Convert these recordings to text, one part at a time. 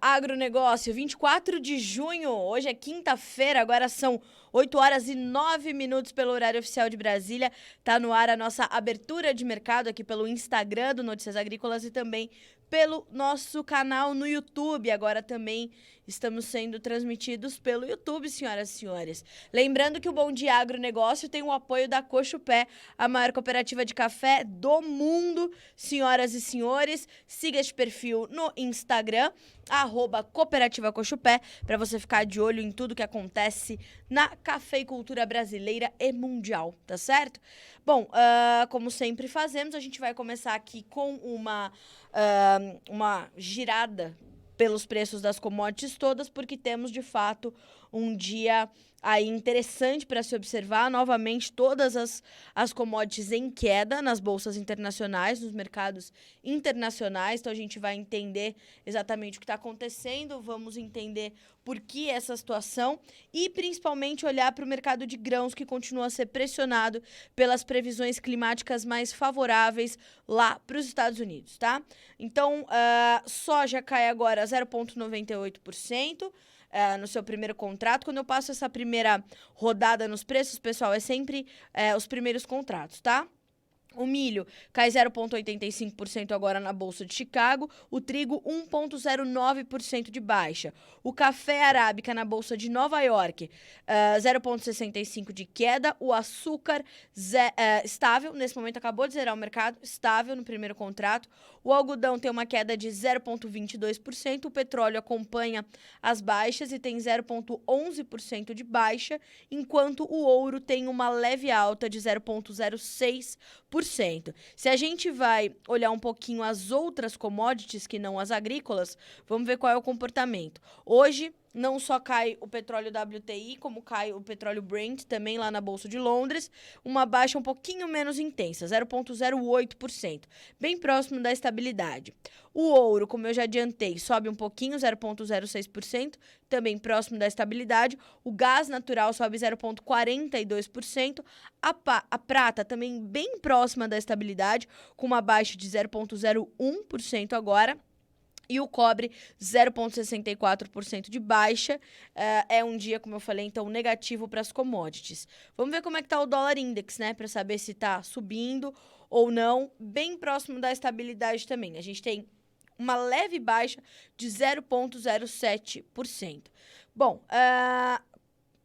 Agronegócio, 24 de junho, hoje é quinta-feira, agora são 8 horas e 9 minutos pelo horário oficial de Brasília. Tá no ar a nossa abertura de mercado aqui pelo Instagram do Notícias Agrícolas e também pelo nosso canal no YouTube. Agora também estamos sendo transmitidos pelo YouTube, senhoras e senhores. Lembrando que o Bom Dia Agronegócio tem o apoio da Cochupé, a maior cooperativa de café do mundo. Senhoras e senhores, siga este perfil no Instagram, @Cooperativa Cochupé, para você ficar de olho em tudo que acontece na cafeicultura brasileira e mundial, tá certo? Bom, como sempre fazemos, a gente vai começar aqui com uma girada pelos preços das commodities todas, porque temos, de fato, um dia aí interessante para se observar. Novamente, todas as commodities em queda nas bolsas internacionais, nos mercados internacionais. Então, a gente vai entender exatamente o que está acontecendo, vamos entender por que essa situação e, principalmente, olhar para o mercado de grãos, que continua a ser pressionado pelas previsões climáticas mais favoráveis lá para os Estados Unidos, tá? Então, soja cai agora 0,98%. No seu primeiro contrato. Quando eu passo essa primeira rodada nos preços, pessoal, é sempre os primeiros contratos, tá? O milho cai 0,85% agora na Bolsa de Chicago. O trigo, 1,09% de baixa. O café arábica na Bolsa de Nova York, 0,65% de queda. O açúcar, estável. Nesse momento, acabou de zerar o mercado. Estável no primeiro contrato. O algodão tem uma queda de 0,22%. O petróleo acompanha as baixas e tem 0,11% de baixa, enquanto o ouro tem uma leve alta de 0,06%. Se a gente vai olhar um pouquinho as outras commodities que não as agrícolas, vamos ver qual é o comportamento. Hoje, não só cai o petróleo WTI, como cai o petróleo Brent, também lá na Bolsa de Londres, uma baixa um pouquinho menos intensa, 0,08%, bem próximo da estabilidade. O ouro, como eu já adiantei, sobe um pouquinho, 0,06%, também próximo da estabilidade. O gás natural sobe 0,42%. A prata também bem próxima da estabilidade, com uma baixa de 0,01% agora. E o cobre, 0,64% de baixa. É um dia, como eu falei, então, negativo para as commodities. Vamos ver como é que está o dólar index, né? Para saber se está subindo ou não. Bem próximo da estabilidade também. A gente tem uma leve baixa de 0,07%. Bom,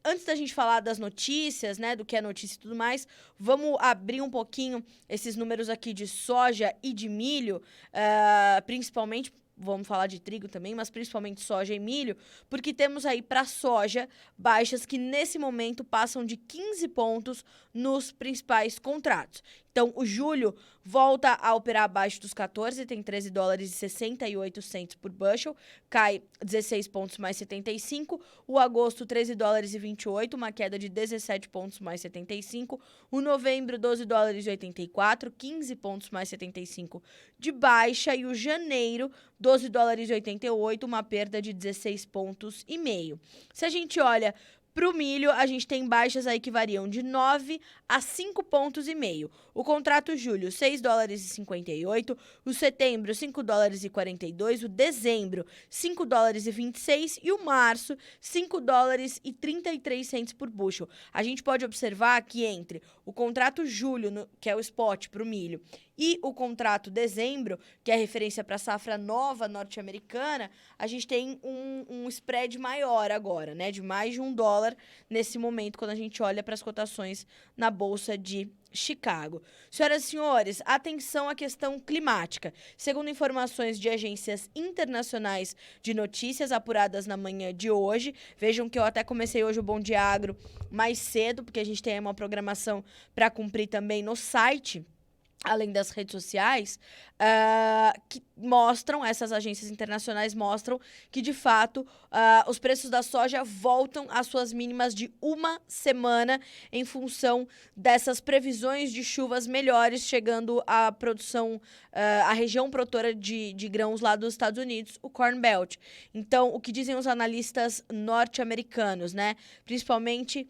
antes da gente falar das notícias, né, do que é notícia e tudo mais, vamos abrir um pouquinho esses números aqui de soja e de milho, principalmente. Vamos falar de trigo também, mas principalmente soja e milho, porque temos aí para soja baixas que nesse momento passam de 15 pontos nos principais contratos. Então, o julho volta a operar abaixo dos 14, tem 13 dólares e 68 cents por bushel, cai 16 pontos mais 75. O agosto, 13 dólares e 28, uma queda de 17 pontos mais 75. O novembro, 12 dólares e 84, 15 pontos mais 75 de baixa. E o janeiro, 12 dólares e 88, uma perda de 16 pontos e meio. Se a gente olha para o milho, a gente tem baixas aí que variam de 9 a 5 pontos e meio. O contrato julho, 6 dólares e 58. O setembro, 5 dólares e 42. O dezembro, 5 dólares e 26. E o março, 5 dólares e 33 cents por bushel. A gente pode observar que entre o contrato julho, que é o spot para o milho, e o contrato dezembro, que é a referência para a safra nova norte-americana, a gente tem um spread maior agora, né? De mais de $1 nesse momento, quando a gente olha para as cotações na Bolsa de Chicago. Senhoras e senhores, atenção à questão climática. Segundo informações de agências internacionais de notícias apuradas na manhã de hoje, vejam que eu até comecei hoje o Bom Dia Agro mais cedo, porque a gente tem uma programação para cumprir também no site, além das redes sociais, que mostram, essas agências internacionais mostram que, de fato, os preços da soja voltam às suas mínimas de uma semana em função dessas previsões de chuvas melhores, chegando à produção, à região produtora de grãos lá dos Estados Unidos, o Corn Belt. Então, o que dizem os analistas norte-americanos, né? Principalmente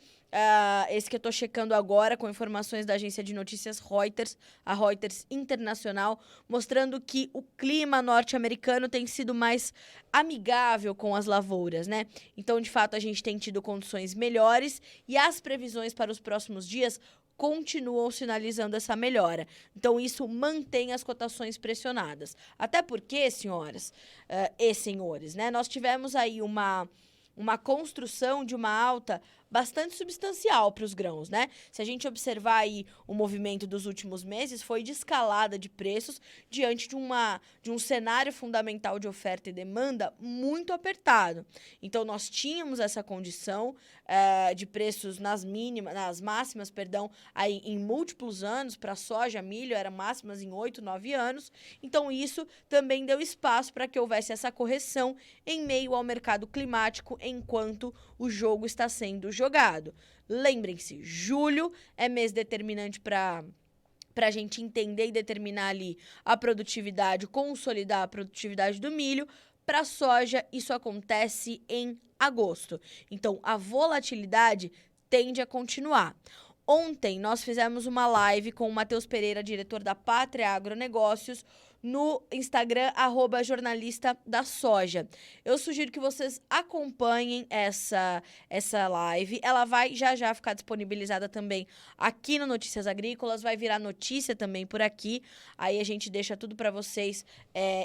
esse que eu tô checando agora com informações da agência de notícias Reuters, a Reuters Internacional, mostrando que o clima norte-americano tem sido mais amigável com as lavouras, né? Então, de fato, a gente tem tido condições melhores e as previsões para os próximos dias continuam sinalizando essa melhora. Então, isso mantém as cotações pressionadas. Até porque, senhoras e senhores, né, nós tivemos aí uma construção de uma alta bastante substancial para os grãos, né? Se a gente observar aí o movimento dos últimos meses, foi de escalada de preços diante de um cenário fundamental de oferta e demanda muito apertado. Então, nós tínhamos essa condição de preços nas máximas, aí em múltiplos anos, para soja, milho, eram máximas em 8, 9 anos. Então, isso também deu espaço para que houvesse essa correção em meio ao mercado climático, enquanto o jogo está sendo jogado. Lembrem-se, julho é mês determinante para a gente entender e determinar ali a produtividade, consolidar a produtividade do milho. Para a soja, isso acontece em agosto. Então, a volatilidade tende a continuar. Ontem, nós fizemos uma live com o Matheus Pereira, diretor da Pátria Agronegócios, no Instagram, @jornalista da soja. Eu sugiro que vocês acompanhem essa live. Ela vai já ficar disponibilizada também aqui no Notícias Agrícolas, vai virar notícia também por aqui. Aí a gente deixa tudo para vocês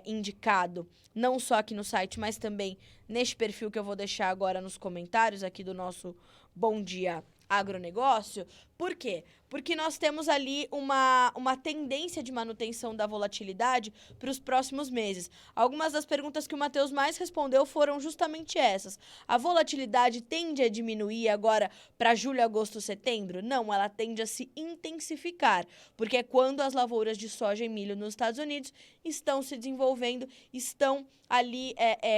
indicado, não só aqui no site, mas também neste perfil que eu vou deixar agora nos comentários aqui do nosso Bom Dia Agronegócio. Por quê? Porque nós temos ali uma tendência de manutenção da volatilidade para os próximos meses. Algumas das perguntas que o Matheus mais respondeu foram justamente essas. A volatilidade tende a diminuir agora para julho, agosto, setembro? Não, ela tende a se intensificar, porque é quando as lavouras de soja e milho nos Estados Unidos estão se desenvolvendo, estão ali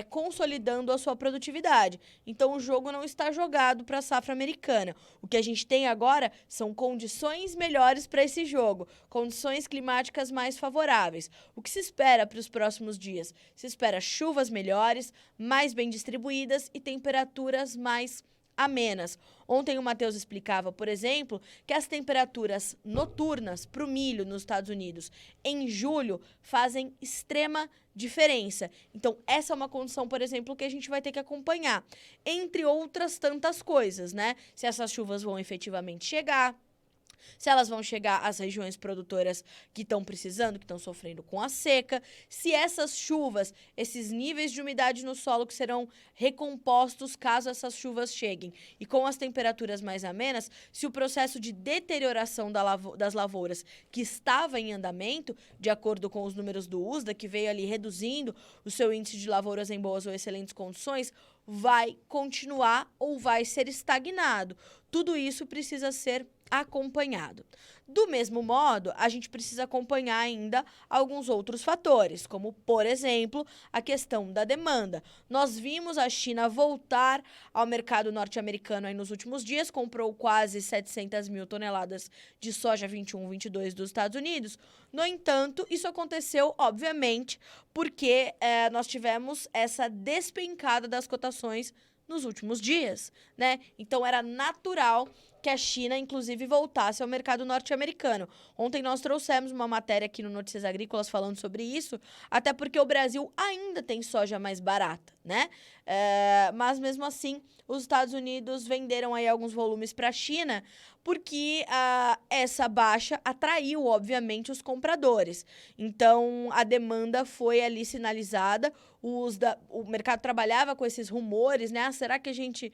consolidando a sua produtividade. Então, o jogo não está jogado para a safra americana. O que a gente tem agora são condições melhores para esse jogo, condições climáticas mais favoráveis. O que se espera para os próximos dias? Se espera chuvas melhores, mais bem distribuídas e temperaturas mais amenas. Ontem o Matheus explicava, por exemplo, que as temperaturas noturnas para o milho nos Estados Unidos em julho fazem extrema diferença. Então, essa é uma condição, por exemplo, que a gente vai ter que acompanhar. Entre outras tantas coisas, né? Se essas chuvas vão efetivamente chegar, se elas vão chegar às regiões produtoras que estão precisando, que estão sofrendo com a seca, se essas chuvas, esses níveis de umidade no solo que serão recompostos caso essas chuvas cheguem, e com as temperaturas mais amenas, se o processo de deterioração das lavouras que estava em andamento, de acordo com os números do USDA, que veio ali reduzindo o seu índice de lavouras em boas ou excelentes condições, vai continuar ou vai ser estagnado. Tudo isso precisa ser acompanhado. Do mesmo modo, a gente precisa acompanhar ainda alguns outros fatores, como, por exemplo, a questão da demanda. Nós vimos a China voltar ao mercado norte-americano aí nos últimos dias, comprou quase 700 mil toneladas de soja 21-22 dos Estados Unidos. No entanto, isso aconteceu, obviamente, porque nós tivemos essa despencada das cotações nos últimos dias, né? Então, era natural que a China, inclusive, voltasse ao mercado norte-americano. Ontem nós trouxemos uma matéria aqui no Notícias Agrícolas falando sobre isso, até porque o Brasil ainda tem soja mais barata, né? Mas, mesmo assim, os Estados Unidos venderam aí alguns volumes para a China, porque essa baixa atraiu, obviamente, os compradores. Então, a demanda foi ali sinalizada, o mercado trabalhava com esses rumores, né? Será que a gente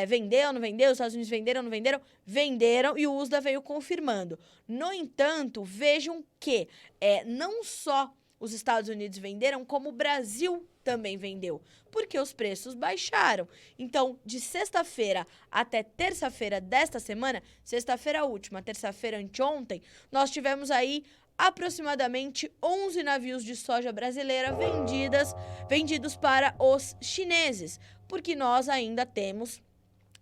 vendeu, não vendeu? Os Estados Unidos venderam, não venderam? Venderam e o USDA veio confirmando. No entanto, vejam que não só os Estados Unidos venderam, como o Brasil também vendeu, porque os preços baixaram. Então, de sexta-feira até terça-feira desta semana, sexta-feira última, terça-feira anteontem, nós tivemos aí aproximadamente 11 navios de soja brasileira vendidos para os chineses, porque nós ainda temos,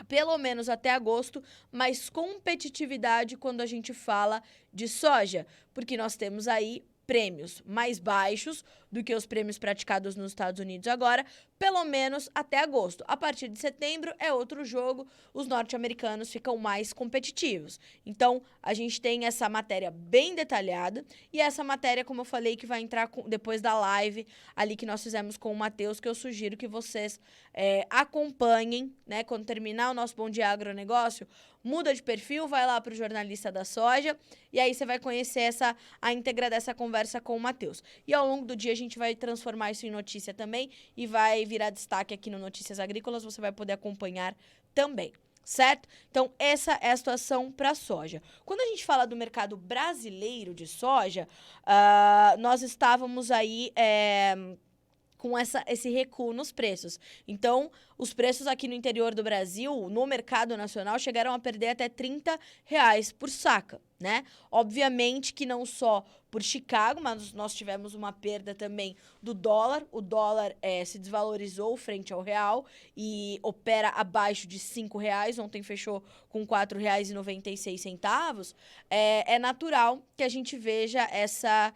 pelo menos até agosto, mais competitividade quando a gente fala de soja, porque nós temos aí prêmios mais baixos do que os prêmios praticados nos Estados Unidos agora, pelo menos até agosto. A partir de setembro é outro jogo, os norte-americanos ficam mais competitivos. Então, a gente tem essa matéria bem detalhada, e essa matéria, como eu falei, que vai entrar depois da live ali que nós fizemos com o Matheus, que eu sugiro que vocês acompanhem, né? Quando terminar o nosso Bom Dia Agronegócio, muda de perfil, vai lá para o Jornalista da Soja, e aí você vai conhecer a íntegra dessa conversa com o Matheus. E ao longo do dia a gente vai transformar isso em notícia também, e vai virar destaque aqui no Notícias Agrícolas, você vai poder acompanhar também, certo? Então, essa é a situação para a soja. Quando a gente fala do mercado brasileiro de soja, nós estávamos aí com esse recuo nos preços. Então, os preços aqui no interior do Brasil, no mercado nacional, chegaram a perder até R$ 30 por saca, né? Obviamente que não só por Chicago, mas nós tivemos uma perda também do dólar. O dólar se desvalorizou frente ao real e opera abaixo de R$ 5. Ontem fechou com R$ 4,96. É natural que a gente veja essa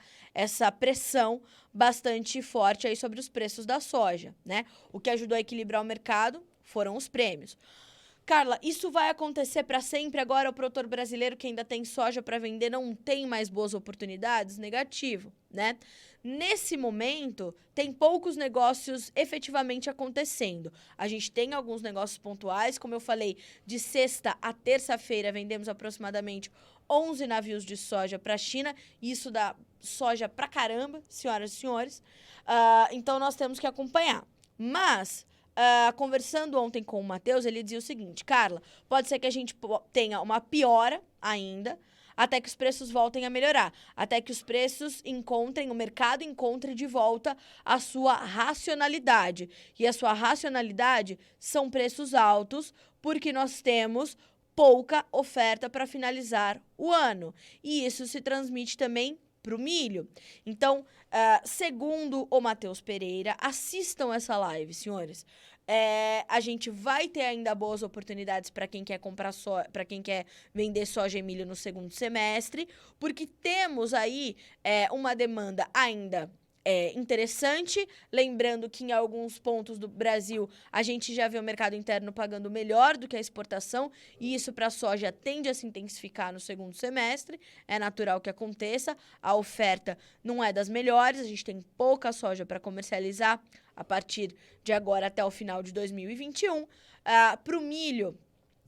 pressão bastante forte aí sobre os preços da soja, né? O que ajudou a equilibrar o mercado foram os prêmios. Carla, isso vai acontecer para sempre? Agora o produtor brasileiro que ainda tem soja para vender não tem mais boas oportunidades? Negativo, né? Nesse momento, tem poucos negócios efetivamente acontecendo. A gente tem alguns negócios pontuais, como eu falei, de sexta a terça-feira vendemos aproximadamente 11 navios de soja para a China, e isso dá soja pra caramba, senhoras e senhores. Então, nós temos que acompanhar. Mas, conversando ontem com o Matheus, ele dizia o seguinte: Carla, pode ser que a gente tenha uma piora ainda, até que os preços voltem a melhorar, até que os preços o mercado encontre de volta a sua racionalidade. E a sua racionalidade são preços altos, porque nós temos pouca oferta para finalizar o ano. E isso se transmite também para o milho. Então, segundo o Matheus Pereira, assistam essa live, senhores. A gente vai ter ainda boas oportunidades para quem quer comprar para quem quer vender soja e milho no segundo semestre, porque temos aí uma demanda ainda interessante. Lembrando que em alguns pontos do Brasil a gente já vê o mercado interno pagando melhor do que a exportação, e isso para a soja tende a se intensificar no segundo semestre. É natural que aconteça. A oferta não é das melhores, a gente tem pouca soja para comercializar a partir de agora até o final de 2021. Para o milho,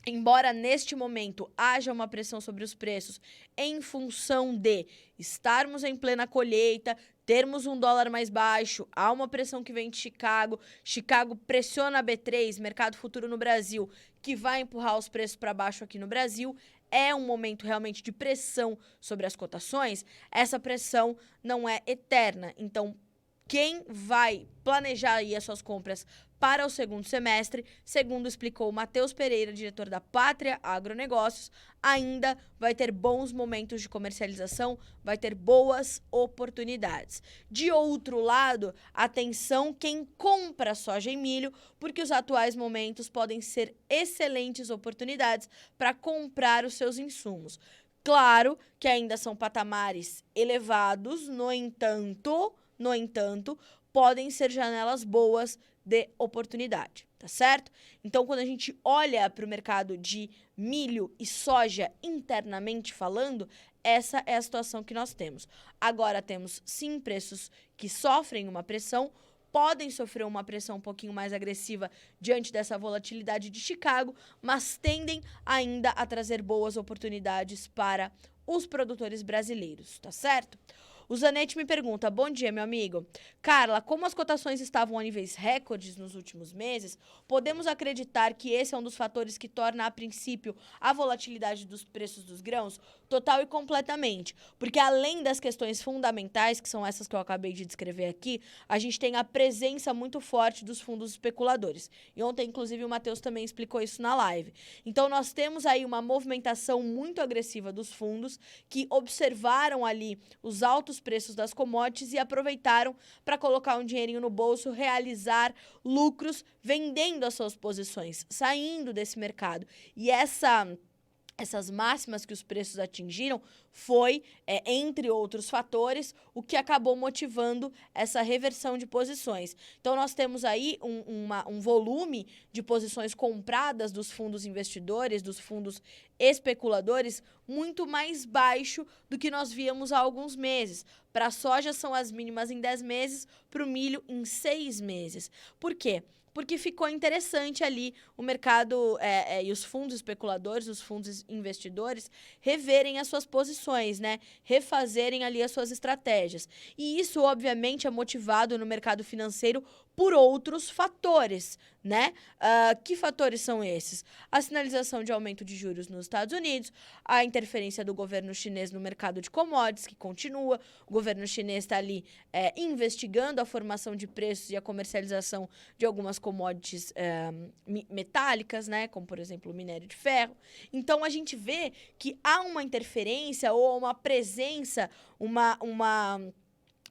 embora neste momento haja uma pressão sobre os preços em função de estarmos em plena colheita, termos um dólar mais baixo, há uma pressão que vem de Chicago. Chicago pressiona a B3, mercado futuro no Brasil, que vai empurrar os preços para baixo aqui no Brasil. É um momento realmente de pressão sobre as cotações. Essa pressão não é eterna. Então, quem vai planejar aí as suas compras para o segundo semestre, segundo explicou o Matheus Pereira, diretor da Pátria Agronegócios, ainda vai ter bons momentos de comercialização, vai ter boas oportunidades. De outro lado, atenção quem compra soja e milho, porque os atuais momentos podem ser excelentes oportunidades para comprar os seus insumos. Claro que ainda são patamares elevados, no entanto, podem ser janelas boas de oportunidade, tá certo? Então, quando a gente olha para o mercado de milho e soja internamente falando, essa é a situação que nós temos. Agora, temos sim preços que sofrem uma pressão, podem sofrer uma pressão um pouquinho mais agressiva diante dessa volatilidade de Chicago, mas tendem ainda a trazer boas oportunidades para os produtores brasileiros, tá certo? O Zanetti me pergunta: bom dia, meu amigo. Carla, como as cotações estavam a níveis recordes nos últimos meses, podemos acreditar que esse é um dos fatores que torna, a princípio, a volatilidade dos preços dos grãos? Total e completamente. Porque além das questões fundamentais, que são essas que eu acabei de descrever aqui, a gente tem a presença muito forte dos fundos especuladores. E ontem, inclusive, o Matheus também explicou isso na live. Então, nós temos aí uma movimentação muito agressiva dos fundos que observaram ali os altos preços das commodities e aproveitaram para colocar um dinheirinho no bolso, realizar lucros, vendendo as suas posições, saindo desse mercado. E essa essas máximas que os preços atingiram foi, entre outros fatores, o que acabou motivando essa reversão de posições. Então, nós temos aí um volume de posições compradas dos fundos investidores, dos fundos especuladores, muito mais baixo do que nós víamos há alguns meses. Para a soja, são as mínimas em 10 meses, para o milho, em 6 meses. Por quê? Porque ficou interessante ali o mercado e os fundos especuladores, os fundos investidores, reverem as suas posições, né? Refazerem ali as suas estratégias. E isso, obviamente, é motivado no mercado financeiro por outros fatores, né? Que fatores são esses? A sinalização de aumento de juros nos Estados Unidos, a interferência do governo chinês no mercado de commodities, que continua, o governo chinês está ali investigando a formação de preços e a comercialização de algumas commodities metálicas, né? Como, por exemplo, o minério de ferro. Então, a gente vê que há uma interferência ou uma presença, uma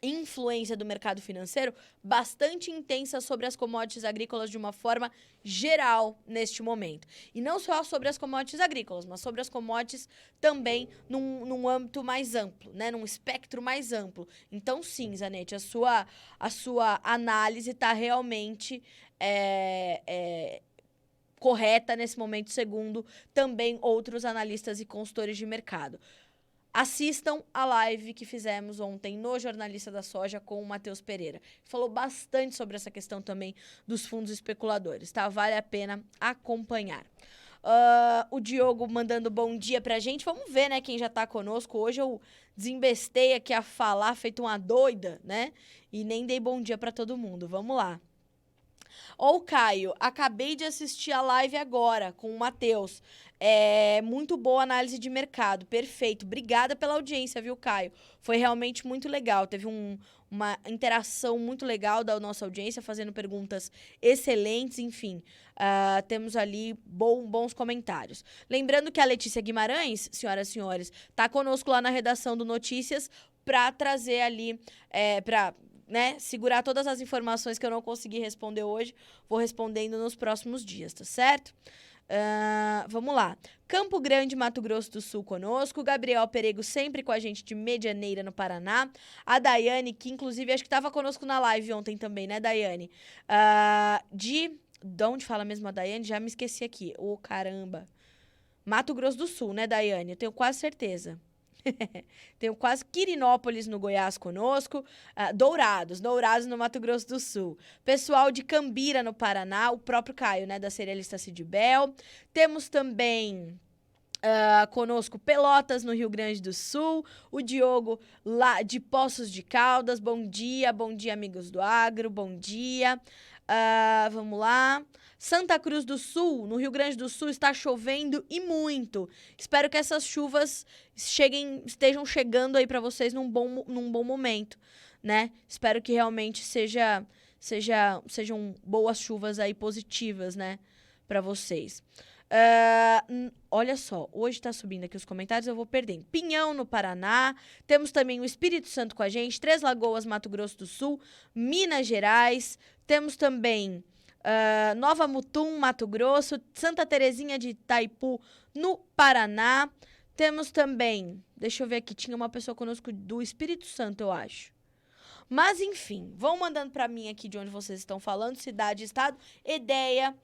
influência do mercado financeiro bastante intensa sobre as commodities agrícolas de uma forma geral neste momento. E não só sobre as commodities agrícolas, mas sobre as commodities também num âmbito mais amplo, né? Num espectro mais amplo. Então, sim, Zanetti, a sua análise está realmente correta nesse momento, segundo também outros analistas e consultores de mercado. Assistam a live que fizemos ontem no Jornalista da Soja com o Matheus Pereira. Falou bastante sobre essa questão também dos fundos especuladores, tá? Vale a pena acompanhar. O Diogo mandando bom dia pra gente. Vamos ver, né, quem já tá conosco. Hoje eu desembestei aqui a falar, feito uma doida, né? E nem dei bom dia pra todo mundo. Vamos lá. Ô, Caio, acabei de assistir a live agora com o Matheus. Muito boa análise de mercado, perfeito. Obrigada pela audiência, viu, Caio? Foi realmente muito legal. Teve uma interação muito legal da nossa audiência, fazendo perguntas excelentes, enfim. Temos ali bons comentários. Lembrando que a Letícia Guimarães, senhoras e senhores, está conosco lá na redação do Notícias para trazer ali, né, segurar todas as informações que eu não consegui responder hoje, vou respondendo nos próximos dias, tá certo? Vamos lá. Campo Grande, Mato Grosso do Sul conosco. Gabriel Perego sempre com a gente de Medianeira, no Paraná. A Daiane, que inclusive acho que estava conosco na live ontem também, né, Daiane? De onde fala mesmo a Daiane? Já me esqueci aqui. Caramba. Mato Grosso do Sul, né, Daiane? Eu tenho quase certeza. Tenho quase Quirinópolis no Goiás conosco, Dourados no Mato Grosso do Sul, pessoal de Cambira no Paraná, o próprio Caio, né, da Cerealista Cidibel. Temos também conosco Pelotas no Rio Grande do Sul, o Diogo lá de Poços de Caldas. Bom dia amigos do agro, bom dia. Vamos lá. Santa Cruz do Sul, no Rio Grande do Sul, está chovendo e muito. Espero que essas chuvas estejam chegando aí para vocês num bom momento, né? Espero que realmente sejam boas chuvas aí, positivas, né, para vocês. Olha só, hoje tá subindo aqui os comentários, eu vou perdendo. Pinhão, no Paraná. Temos também o Espírito Santo com a gente. Três Lagoas, Mato Grosso do Sul. Minas Gerais. Temos também Nova Mutum, Mato Grosso. Santa Terezinha de Itaipu, no Paraná. Temos também, deixa eu ver aqui, tinha uma pessoa conosco do Espírito Santo, eu acho. Mas, enfim, vão mandando para mim aqui de onde vocês estão falando, cidade, estado, Edéia,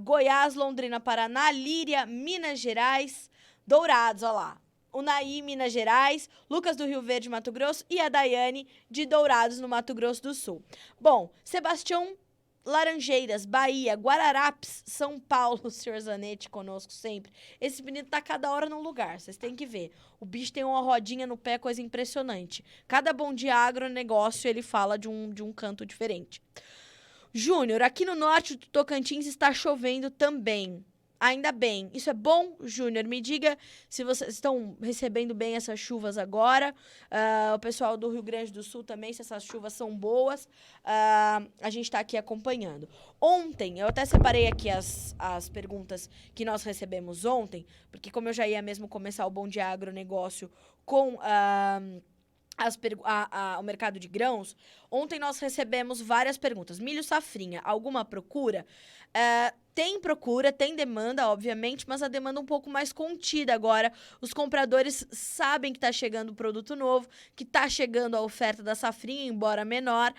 Goiás, Londrina, Paraná, Líria, Minas Gerais, Dourados, ó lá. Unaí, Minas Gerais, Lucas do Rio Verde, Mato Grosso e a Daiane de Dourados, no Mato Grosso do Sul. Bom, Sebastião Laranjeiras, Bahia, Guararapes, São Paulo, senhor Zanetti conosco sempre. Esse menino tá cada hora num lugar, vocês têm que ver. O bicho tem uma rodinha no pé, coisa impressionante. Cada Bom Dia Agronegócio, ele fala de um canto diferente. Júnior, aqui no norte do Tocantins está chovendo também. Ainda bem. Isso é bom, Júnior? Me diga se vocês estão recebendo bem essas chuvas agora. O pessoal do Rio Grande do Sul também, se essas chuvas são boas. A gente está aqui acompanhando. Ontem, eu até separei aqui as perguntas que nós recebemos ontem, porque como eu já ia mesmo começar o Bom Dia Agronegócio com o mercado de grãos, Ontem nós recebemos várias perguntas. Milho safrinha, alguma procura? Tem procura, tem demanda, obviamente, mas a demanda um pouco mais contida agora. Os compradores sabem que está chegando o produto novo, que está chegando a oferta da safrinha, embora menor.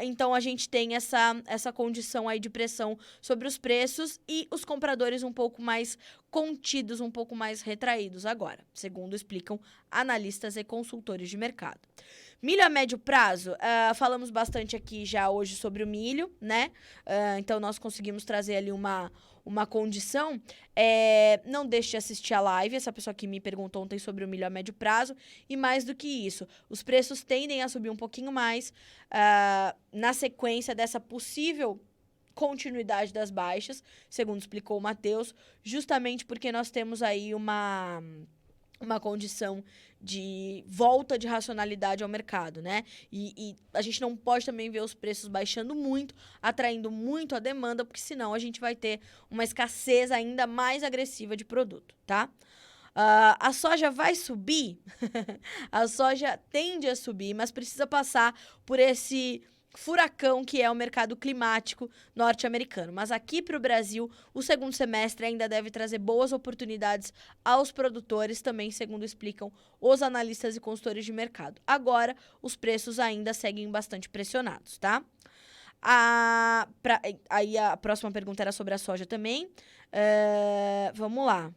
Então, a gente tem essa condição aí de pressão sobre os preços e os compradores um pouco mais contidos, um pouco mais retraídos agora, segundo explicam analistas e consultores de mercado. Milho a médio prazo, falamos bastante aqui já hoje sobre o milho, né? Então, nós conseguimos trazer ali uma condição. Não deixe de assistir a live, essa pessoa que me perguntou ontem sobre o milho a médio prazo. E mais do que isso, os preços tendem a subir um pouquinho mais na sequência dessa possível continuidade das baixas, segundo explicou o Matheus, justamente porque nós temos aí uma condição de volta de racionalidade ao mercado, né? E a gente não pode também ver os preços baixando muito, atraindo muito a demanda, porque senão a gente vai ter uma escassez ainda mais agressiva de produto, tá? A soja vai subir? A soja tende a subir, mas precisa passar por esse furacão que é o mercado climático norte-americano. Mas aqui para o Brasil, o segundo semestre ainda deve trazer boas oportunidades aos produtores, também segundo explicam os analistas e consultores de mercado. Agora, os preços ainda seguem bastante pressionados, tá? Aí a próxima pergunta era sobre a soja também. Vamos lá.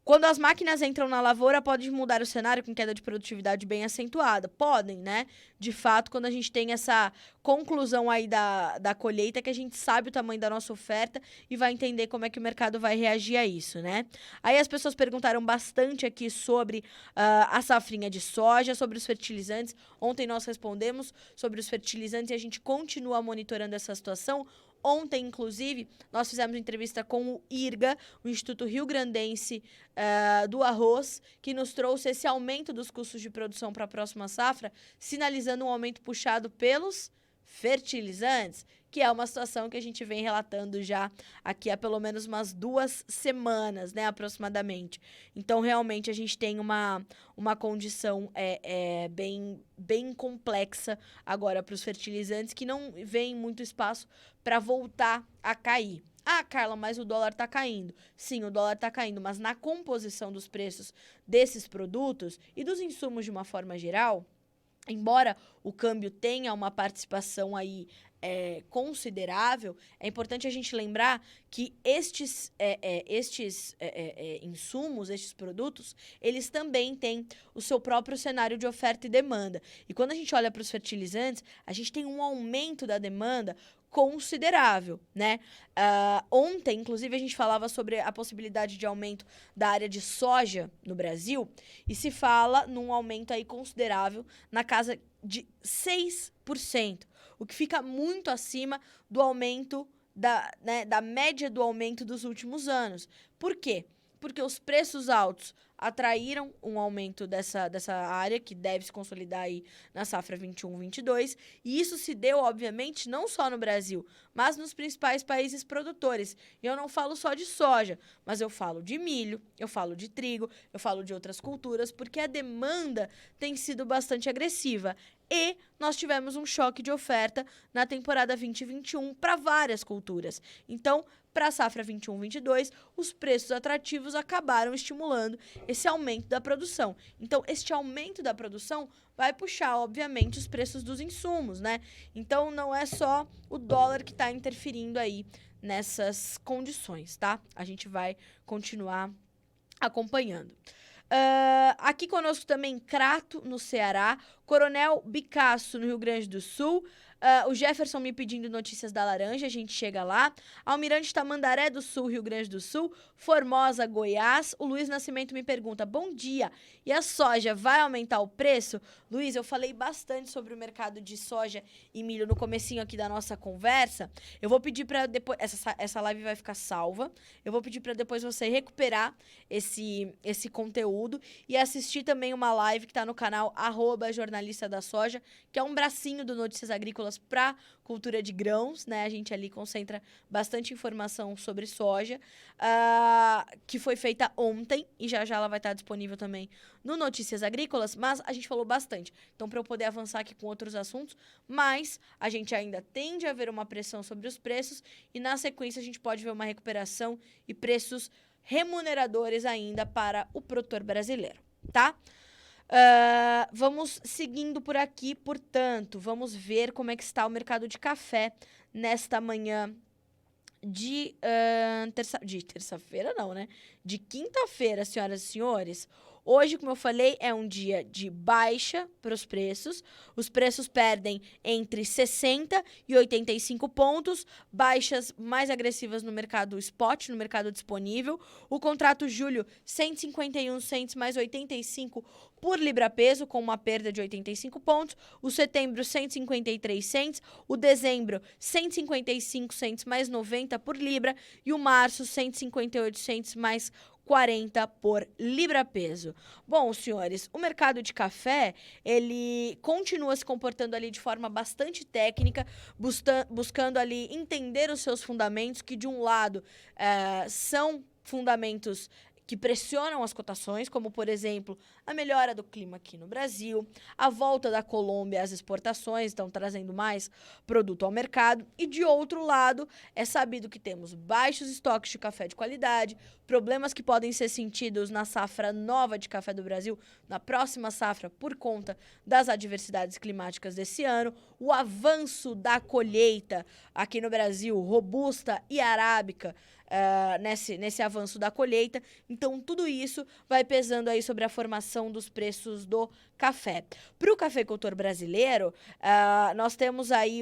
Quando as máquinas entram na lavoura, pode mudar o cenário com queda de produtividade bem acentuada? Podem, né? De fato, quando a gente tem essa conclusão aí da colheita, que a gente sabe o tamanho da nossa oferta e vai entender como é que o mercado vai reagir a isso, né? Aí as pessoas perguntaram bastante aqui sobre a safrinha de soja, sobre os fertilizantes. Ontem nós respondemos sobre os fertilizantes e a gente continua monitorando essa situação. Ontem, inclusive, nós fizemos uma entrevista com o IRGA, o Instituto Rio Grandense do Arroz, que nos trouxe esse aumento dos custos de produção para a próxima safra, sinalizando um aumento puxado pelos fertilizantes, que é uma situação que a gente vem relatando já aqui há pelo menos umas 2 semanas, né, aproximadamente. Então, realmente, a gente tem uma condição bem complexa agora para os fertilizantes, que não vem muito espaço para voltar a cair. Ah, Carla, mas o dólar está caindo. Sim, o dólar está caindo, mas na composição dos preços desses produtos e dos insumos de uma forma geral, embora o câmbio tenha uma participação aí considerável, é importante a gente lembrar que estes insumos, estes produtos, eles também têm o seu próprio cenário de oferta e demanda. E quando a gente olha para os fertilizantes, a gente tem um aumento da demanda considerável, né? Ontem, inclusive, a gente falava sobre a possibilidade de aumento da área de soja no Brasil e se fala num aumento aí considerável na casa de 6%, o que fica muito acima do aumento da média do aumento dos últimos anos. Por quê? Porque os preços altos atraíram um aumento dessa área, que deve se consolidar aí na safra 21-22, e isso se deu, obviamente, não só no Brasil, mas nos principais países produtores. E eu não falo só de soja, mas eu falo de milho, eu falo de trigo, eu falo de outras culturas, porque a demanda tem sido bastante agressiva. E nós tivemos um choque de oferta na temporada 2021 para várias culturas. Então, para a safra 21-22, os preços atrativos acabaram estimulando esse aumento da produção. Então, este aumento da produção vai puxar, obviamente, os preços dos insumos, né? Então, não é só o dólar que está interferindo aí nessas condições, tá? A gente vai continuar acompanhando. Aqui conosco também Crato, no Ceará, Coronel Bicasso, no Rio Grande do Sul, o Jefferson me pedindo notícias da laranja, a gente chega lá, Almirante Tamandaré do Sul, Rio Grande do Sul, Formosa, Goiás, o Luiz Nascimento me pergunta, bom dia, e a soja vai aumentar o preço? Luiz, eu falei bastante sobre o mercado de soja e milho no comecinho aqui da nossa conversa, eu vou pedir para depois, essa live vai ficar salva, eu vou pedir para depois você recuperar esse conteúdo e assistir também uma live que está no canal @jornalismo na lista da soja, que é um bracinho do Notícias Agrícolas para cultura de grãos, né? A gente ali concentra bastante informação sobre soja, que foi feita ontem, e já ela vai estar disponível também no Notícias Agrícolas, mas a gente falou bastante. Então, para eu poder avançar aqui com outros assuntos, mas a gente ainda tende a ver uma pressão sobre os preços e, na sequência, a gente pode ver uma recuperação e preços remuneradores ainda para o produtor brasileiro, tá? Vamos seguindo por aqui, portanto, vamos ver como é que está o mercado de café nesta manhã de terça-feira, não, né? De quinta-feira, senhoras e senhores. Hoje, como eu falei, é um dia de baixa para os preços. Os preços perdem entre 60 e 85 pontos, baixas mais agressivas no mercado spot, no mercado disponível. O contrato julho, 151 cents mais 85 por libra-peso, com uma perda de 85 pontos. O setembro, 153 cents. O dezembro, 155 cents mais 90 por libra. E o março, 158 cents mais 40 por libra-peso. Bom, senhores, o mercado de café, ele continua se comportando ali de forma bastante técnica, buscando ali entender os seus fundamentos, que de um lado são fundamentos que pressionam as cotações, como, por exemplo, a melhora do clima aqui no Brasil, a volta da Colômbia às exportações, estão trazendo mais produto ao mercado. E, de outro lado, é sabido que temos baixos estoques de café de qualidade, problemas que podem ser sentidos na safra nova de café do Brasil, na próxima safra, por conta das adversidades climáticas desse ano, o avanço da colheita aqui no Brasil, robusta e arábica, nesse avanço da colheita. Então, tudo isso vai pesando aí sobre a formação dos preços do café. Para o cafeicultor brasileiro, nós temos aí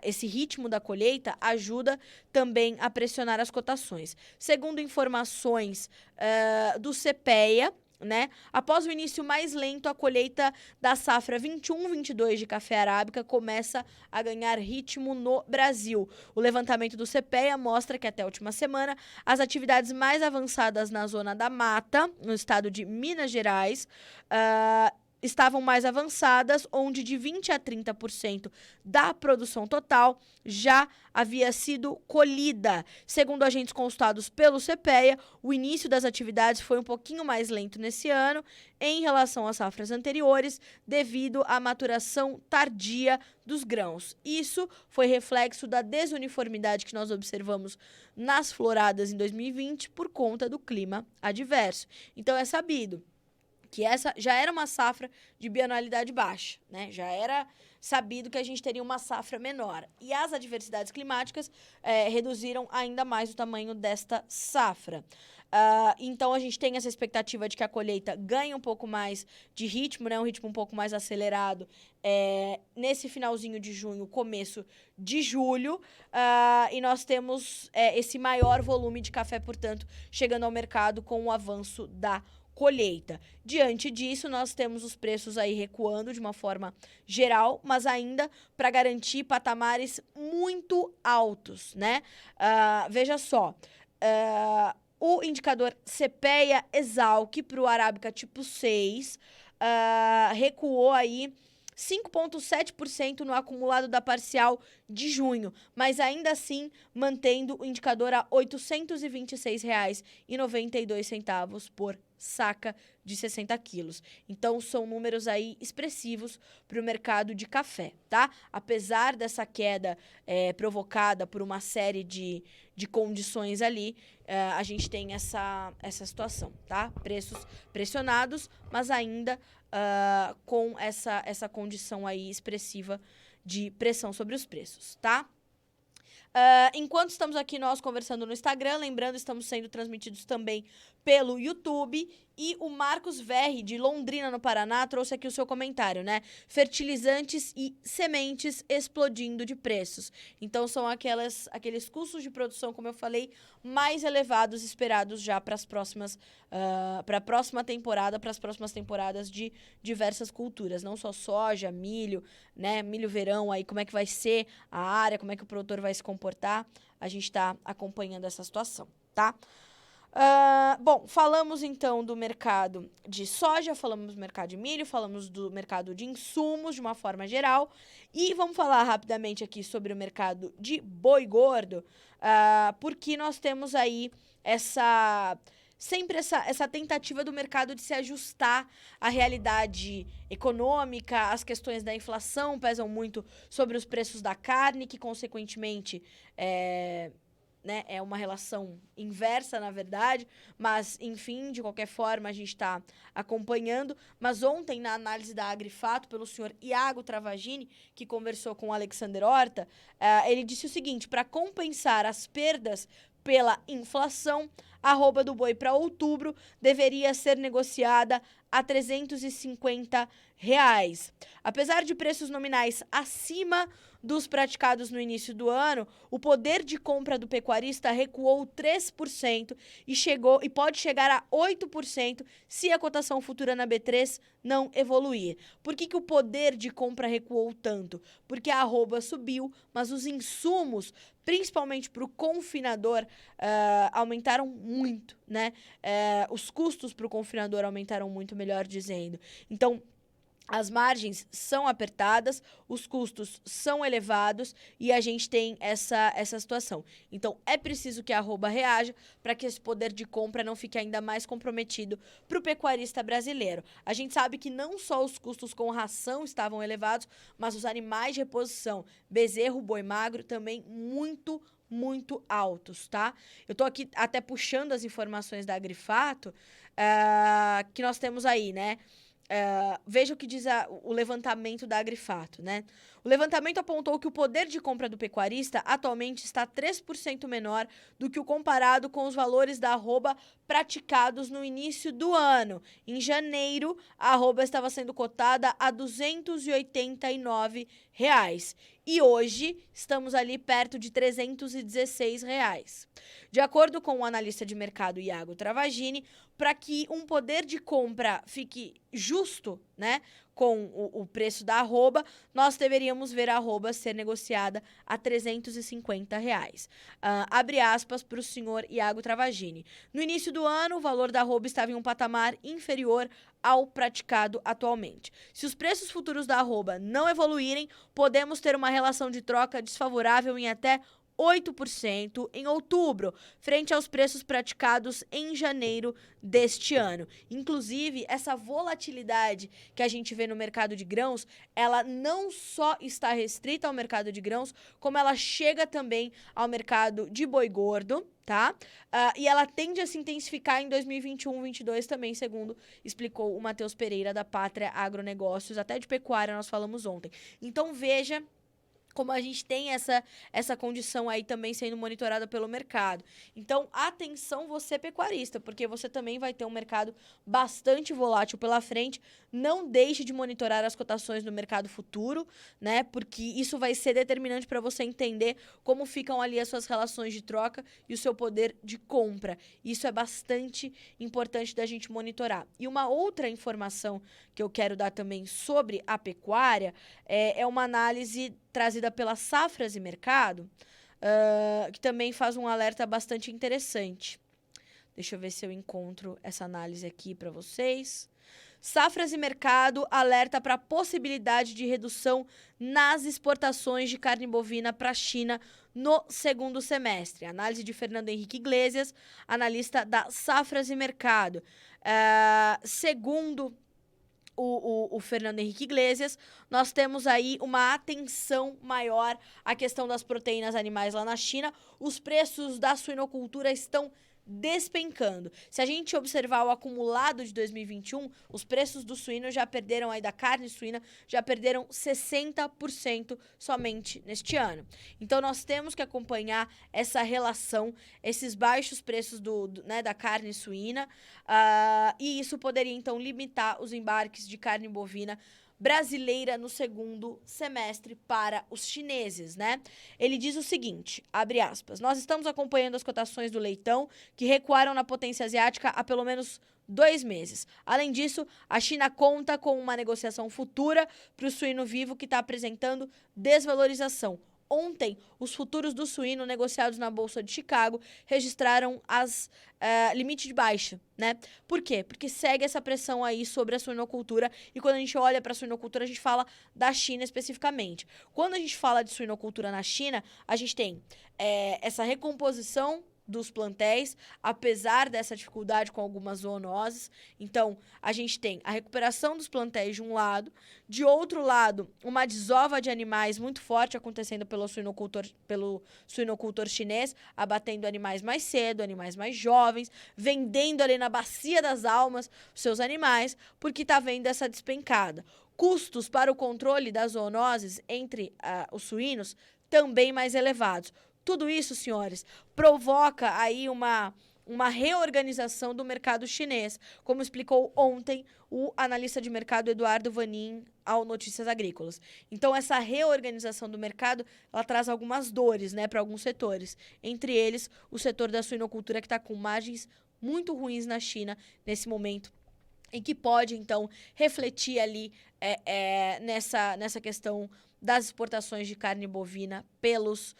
esse ritmo da colheita ajuda também a pressionar as cotações. Segundo informações do CPEA, né? Após o início mais lento, a colheita da safra 21-22 de café arábica começa a ganhar ritmo no Brasil. O levantamento do CPEA mostra que até a última semana, as atividades mais avançadas na zona da mata, no estado de Minas Gerais, estavam mais avançadas, onde de 20% a 30% da produção total já havia sido colhida. Segundo agentes consultados pelo CPEA, o início das atividades foi um pouquinho mais lento nesse ano em relação às safras anteriores, devido à maturação tardia dos grãos. Isso foi reflexo da desuniformidade que nós observamos nas floradas em 2020 por conta do clima adverso. Então, é sabido que essa já era uma safra de bianualidade baixa, né? Já era sabido que a gente teria uma safra menor. E as adversidades climáticas reduziram ainda mais o tamanho desta safra. Então, a gente tem essa expectativa de que a colheita ganhe um pouco mais de ritmo, né? Um ritmo um pouco mais acelerado nesse finalzinho de junho, começo de julho. E nós temos esse maior volume de café, portanto, chegando ao mercado com o avanço da colheita. Diante disso, nós temos os preços aí recuando de uma forma geral, mas ainda para garantir patamares muito altos, né? Veja só, o indicador CPEA-Esalq para o Arábica tipo 6 recuou aí 5,7% no acumulado da parcial de junho, mas ainda assim mantendo o indicador a R$ 826,92 por saca de 60 quilos. Então, são números aí expressivos para o mercado de café, tá? Apesar dessa queda provocada por uma série de condições ali, a gente tem essa situação, tá? Preços pressionados, mas ainda com essa condição aí expressiva de pressão sobre os preços, tá? Enquanto estamos aqui nós conversando no Instagram, lembrando, estamos sendo transmitidos também pelo YouTube. E o Marcos Verri, de Londrina, no Paraná, trouxe aqui o seu comentário, né? Fertilizantes e sementes explodindo de preços. Então, são aqueles custos de produção, como eu falei, mais elevados esperados já para a próxima temporada, para as próximas temporadas de diversas culturas. Não só soja, milho, né? Milho verão, aí como é que vai ser a área, como é que o produtor vai se comportar. A gente está acompanhando essa situação, tá? Bom, falamos então do mercado de soja, falamos do mercado de milho, falamos do mercado de insumos de uma forma geral e vamos falar rapidamente aqui sobre o mercado de boi gordo, porque nós temos aí sempre essa tentativa do mercado de se ajustar à realidade econômica, as questões da inflação pesam muito sobre os preços da carne, que consequentemente né, é uma relação inversa, na verdade, mas, enfim, de qualquer forma, a gente está acompanhando. Mas ontem, na análise da Agrifato, pelo senhor Iago Travagini, que conversou com o Alexander Horta, ele disse o seguinte: para compensar as perdas pela inflação, a arroba do boi para outubro deveria ser negociada a R$ 350. Apesar de preços nominais acima dos praticados no início do ano, o poder de compra do pecuarista recuou 3% e pode chegar a 8% se a cotação futura na B3 não evoluir. Por que o poder de compra recuou tanto? Porque a arroba subiu, mas os insumos, principalmente para o confinador, aumentaram muito, né? Os custos para o confinador aumentaram muito, melhor dizendo. Então, as margens são apertadas, os custos são elevados e a gente tem essa situação. Então, é preciso que a arroba reaja para que esse poder de compra não fique ainda mais comprometido para o pecuarista brasileiro. A gente sabe que não só os custos com ração estavam elevados, mas os animais de reposição, bezerro, boi magro, também muito altos, tá? Eu tô aqui até puxando as informações da Agrifato, que nós temos aí, né? Veja o que diz o levantamento da Agrifato, né? O levantamento apontou que o poder de compra do pecuarista atualmente está 3% menor do que o comparado com os valores da arroba praticados no início do ano. Em janeiro, a arroba estava sendo cotada a R$ 289. E hoje, estamos ali perto de R$ 316. De acordo com o analista de mercado Iago Travagini, para que um poder de compra fique justo, né, com o preço da arroba, nós deveríamos ver a arroba ser negociada a R$ 350. Abre aspas para o senhor Iago Travagini. No início do ano, o valor da arroba estava em um patamar inferior ao praticado atualmente. Se os preços futuros da arroba não evoluírem, podemos ter uma relação de troca desfavorável em até 8% em outubro, frente aos preços praticados em janeiro deste ano. Inclusive, essa volatilidade que a gente vê no mercado de grãos, ela não só está restrita ao mercado de grãos, como ela chega também ao mercado de boi gordo, tá? E ela tende a se intensificar em 2021-22 também, segundo explicou o Matheus Pereira, da Pátria Agronegócios, até de pecuária nós falamos ontem. Então, veja como a gente tem essa condição aí também sendo monitorada pelo mercado. Então, atenção você pecuarista, porque você também vai ter um mercado bastante volátil pela frente. Não deixe de monitorar as cotações no mercado futuro, né? Porque isso vai ser determinante para você entender como ficam ali as suas relações de troca e o seu poder de compra. Isso é bastante importante da gente monitorar. E uma outra informação que eu quero dar também sobre a pecuária é uma análise trazida pela Safras e Mercado, que também faz um alerta bastante interessante. Deixa eu ver se eu encontro essa análise aqui para vocês. Safras e Mercado alerta para a possibilidade de redução nas exportações de carne bovina para a China no segundo semestre. Análise de Fernando Henrique Iglesias, analista da Safras e Mercado. Segundo o Fernando Henrique Iglesias, nós temos aí uma atenção maior à questão das proteínas animais lá na China. Os preços da suinocultura estão despencando. Se a gente observar o acumulado de 2021, os preços do suíno já perderam aí, da carne suína, já perderam 60% somente neste ano. Então nós temos que acompanhar essa relação, esses baixos preços né, da carne suína, e isso poderia então limitar os embarques de carne bovina brasileira no segundo semestre para os chineses, né? Ele diz o seguinte, abre aspas, nós estamos acompanhando as cotações do leitão, que recuaram na potência asiática há pelo menos 2 meses. Além disso, a China conta com uma negociação futura para o suíno vivo que está apresentando desvalorização. Ontem, os futuros do suíno negociados na Bolsa de Chicago registraram as limite de baixa, né? Por quê? Porque segue essa pressão aí sobre a suinocultura e quando a gente olha para a suinocultura, a gente fala da China especificamente. Quando a gente fala de suinocultura na China, a gente tem essa recomposição dos plantéis, apesar dessa dificuldade com algumas zoonoses. Então, a gente tem a recuperação dos plantéis de um lado, de outro lado, uma desova de animais muito forte acontecendo pelo suinocultor chinês, abatendo animais mais cedo, animais mais jovens, vendendo ali na bacia das almas os seus animais, porque está vendo essa despencada. Custos para o controle das zoonoses entre os suínos também mais elevados. Tudo isso, senhores, provoca aí uma reorganização do mercado chinês, como explicou ontem o analista de mercado Eduardo Vanin ao Notícias Agrícolas. Então, essa reorganização do mercado, ela traz algumas dores, né, para alguns setores. Entre eles, o setor da suinocultura, que está com margens muito ruins na China nesse momento, e que pode, então, refletir ali nessa questão das exportações de carne bovina pelos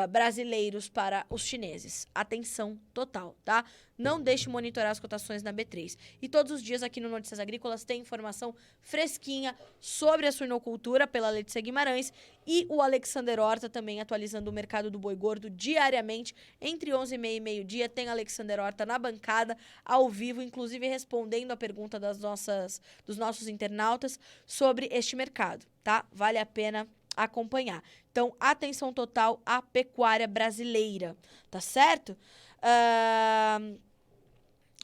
brasileiros para os chineses. Atenção total, tá? Não deixe de monitorar as cotações na B3. E todos os dias aqui no Notícias Agrícolas tem informação fresquinha sobre a suinocultura pela Letícia Guimarães e o Alexander Horta também atualizando o mercado do boi gordo diariamente. Entre 11h30 e meio-dia tem Alexander Horta na bancada, ao vivo, inclusive respondendo a pergunta dos nossos internautas sobre este mercado, tá? Vale a pena acompanhar. Então, atenção total à pecuária brasileira, tá certo?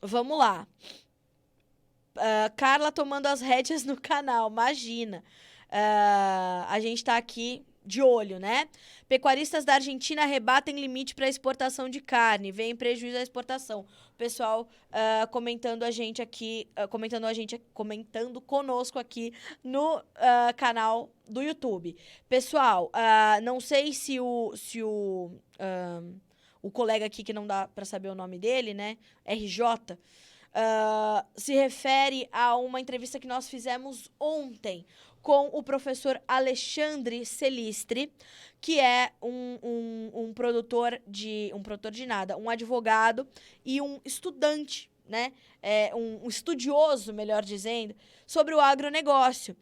Vamos lá. Carla tomando as rédeas no canal, imagina. A gente tá aqui de olho, né? Pecuaristas da Argentina rebatem limite para exportação de carne, vem prejuízo à exportação. O pessoal comentando conosco aqui no canal do YouTube. Pessoal, não sei se o colega aqui, que não dá para saber o nome dele, né? RJ, se refere a uma entrevista que nós fizemos ontem com o professor Alexandre Celistri, que é um advogado e um estudante, né? Um estudioso, melhor dizendo, sobre o agronegócio.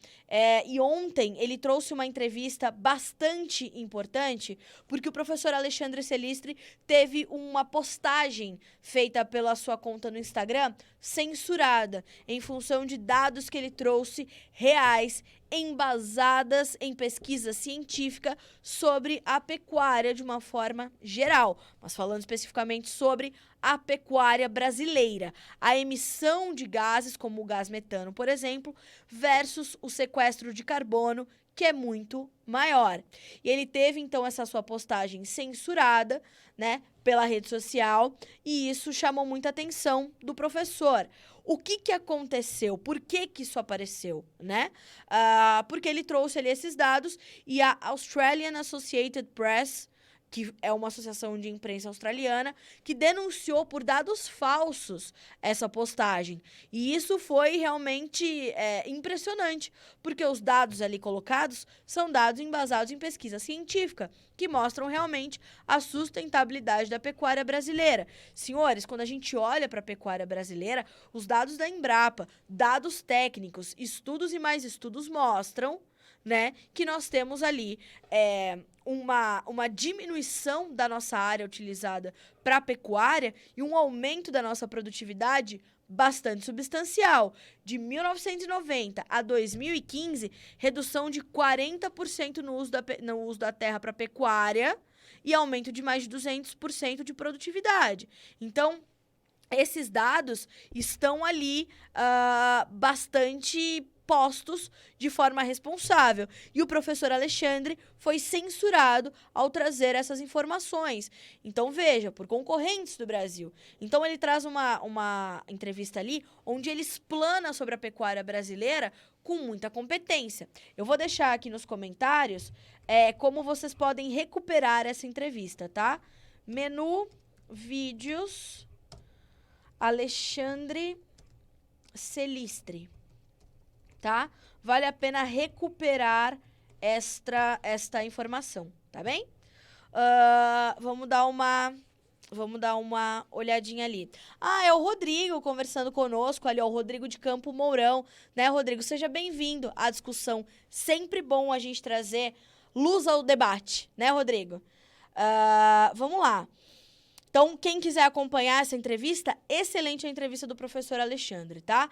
E ontem ele trouxe uma entrevista bastante importante, porque o professor Alexandre Celistri teve uma postagem feita pela sua conta no Instagram censurada, em função de dados que ele trouxe reais, embasadas em pesquisa científica sobre a pecuária de uma forma geral, mas falando especificamente sobre a pecuária brasileira, a emissão de gases como o gás metano, por exemplo, versus o sequestro de carbono, que é muito maior. E ele teve, então, essa sua postagem censurada, né, pela rede social, e isso chamou muita atenção do professor. O que aconteceu? Por que isso apareceu, né? Porque ele trouxe ali esses dados e a Australian Associated Press, que é uma associação de imprensa australiana, que denunciou por dados falsos essa postagem. E isso foi realmente impressionante, porque os dados ali colocados são dados embasados em pesquisa científica, que mostram realmente a sustentabilidade da pecuária brasileira. Senhores, quando a gente olha para a pecuária brasileira, os dados da Embrapa, dados técnicos, estudos e mais estudos mostram, né, que nós temos ali uma diminuição da nossa área utilizada para a pecuária e um aumento da nossa produtividade bastante substancial. De 1990 a 2015, redução de 40% no uso da terra para pecuária e aumento de mais de 200% de produtividade. Então, esses dados estão ali bastante postos de forma responsável. E o professor Alexandre foi censurado ao trazer essas informações. Então, veja, por concorrentes do Brasil. Então, ele traz uma entrevista ali onde ele explana sobre a pecuária brasileira com muita competência. Eu vou deixar aqui nos comentários como vocês podem recuperar essa entrevista, tá? Menu, vídeos, Alexandre Celistri. Tá? Vale a pena recuperar esta informação, tá? tá bem? Vamos dar uma olhadinha ali. É o Rodrigo conversando conosco ali, ó, o Rodrigo de Campo Mourão, né, Rodrigo? Seja bem-vindo à discussão. Sempre bom a gente trazer luz ao debate, né, Rodrigo? Vamos lá. Então, quem quiser acompanhar essa entrevista, excelente a entrevista do professor Alexandre, tá?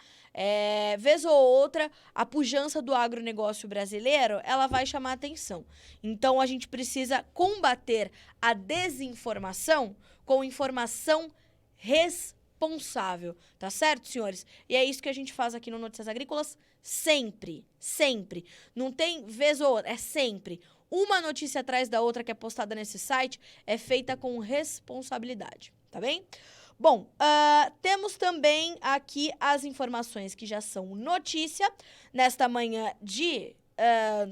Vez ou outra, a pujança do agronegócio brasileiro, ela vai chamar atenção. Então, a gente precisa combater a desinformação com informação responsável, tá certo, senhores? E é isso que a gente faz aqui no Notícias Agrícolas sempre, sempre. Não tem vez ou outra, é sempre. Uma notícia atrás da outra que é postada nesse site é feita com responsabilidade, tá bem? Bom, temos também aqui as informações que já são notícia nesta manhã de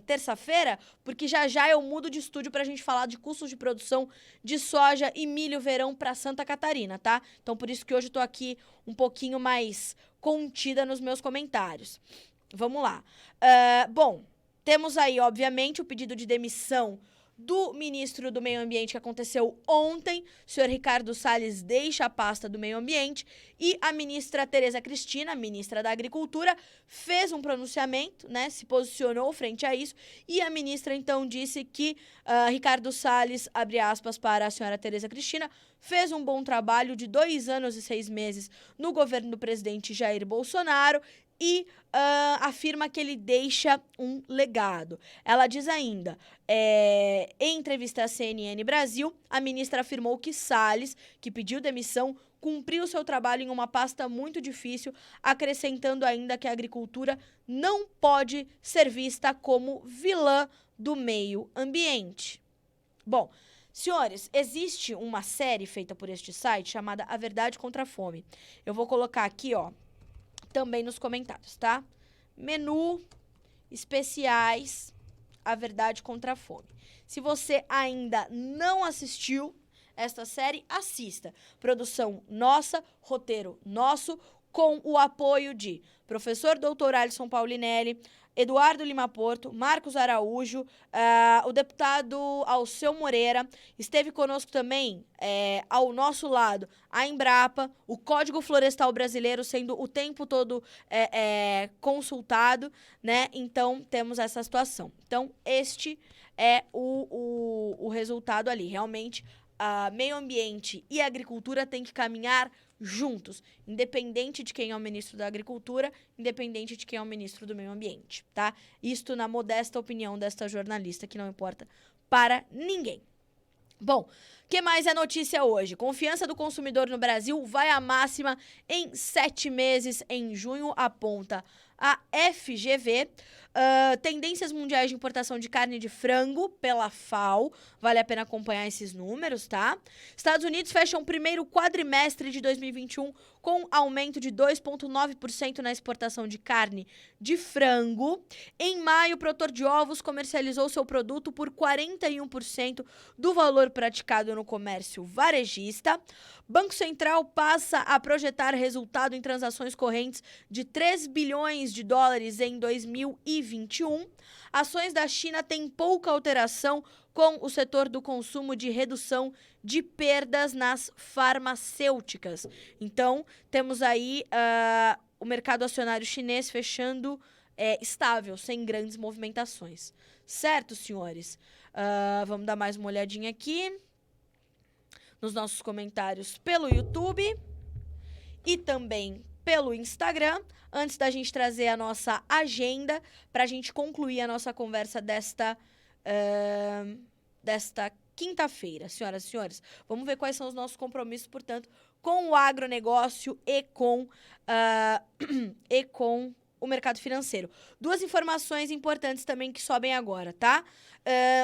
terça-feira, porque já eu mudo de estúdio pra gente falar de custos de produção de soja e milho verão pra Santa Catarina, tá? Então, por isso que hoje eu tô aqui um pouquinho mais contida nos meus comentários. Vamos lá. Bom, temos aí, obviamente, o pedido de demissão do ministro do Meio Ambiente que aconteceu ontem. O senhor Ricardo Salles deixa a pasta do Meio Ambiente e a ministra Tereza Cristina, ministra da Agricultura, fez um pronunciamento, né, se posicionou frente a isso, e a ministra, então, disse que Ricardo Salles, abre aspas para a senhora Tereza Cristina, fez um bom trabalho de 2 anos e 6 meses no governo do presidente Jair Bolsonaro e afirma que ele deixa um legado. Ela diz ainda, em entrevista à CNN Brasil, a ministra afirmou que Salles, que pediu demissão, cumpriu seu trabalho em uma pasta muito difícil, acrescentando ainda que a agricultura não pode ser vista como vilã do meio ambiente. Bom, senhores, existe uma série feita por este site chamada A Verdade contra a Fome. Eu vou colocar aqui, ó, também nos comentários, tá? Menu, especiais, A Verdade contra a Fome. Se você ainda não assistiu esta série, assista. Produção nossa, roteiro nosso, com o apoio de professor Dr. Alisson Paulinelli, Eduardo Lima Porto, Marcos Araújo, o deputado Alceu Moreira, esteve conosco também, ao nosso lado, a Embrapa, o Código Florestal Brasileiro sendo o tempo todo consultado, né? Então, temos essa situação. Então, este é o resultado ali. Realmente, meio ambiente e agricultura têm que caminhar juntos, independente de quem é o ministro da Agricultura, independente de quem é o ministro do Meio Ambiente, tá? Isto na modesta opinião desta jornalista, que não importa para ninguém. Bom, o que mais é notícia hoje? Confiança do consumidor no Brasil vai à máxima em 7 meses. Em junho, aponta a FGV. Tendências mundiais de importação de carne de frango pela FAO. Vale a pena acompanhar esses números, tá? Estados Unidos fecham o primeiro quadrimestre de 2021 com aumento de 2,9% na exportação de carne de frango. Em maio, o produtor de ovos comercializou seu produto por 41% do valor praticado no comércio varejista. Banco Central passa a projetar resultado em transações correntes de 3 bilhões de dólares em 2021. Ações da China têm pouca alteração com o setor do consumo de redução de perdas nas farmacêuticas. Então, temos aí o mercado acionário chinês fechando estável, sem grandes movimentações. Certo, senhores? Vamos dar mais uma olhadinha aqui nos nossos comentários pelo YouTube e também pelo Instagram, antes da gente trazer a nossa agenda para a gente concluir a nossa conversa desta quinta-feira. Senhoras e senhores, vamos ver quais são os nossos compromissos, portanto, com o agronegócio e com o mercado financeiro. 2 informações importantes também que sobem agora, tá?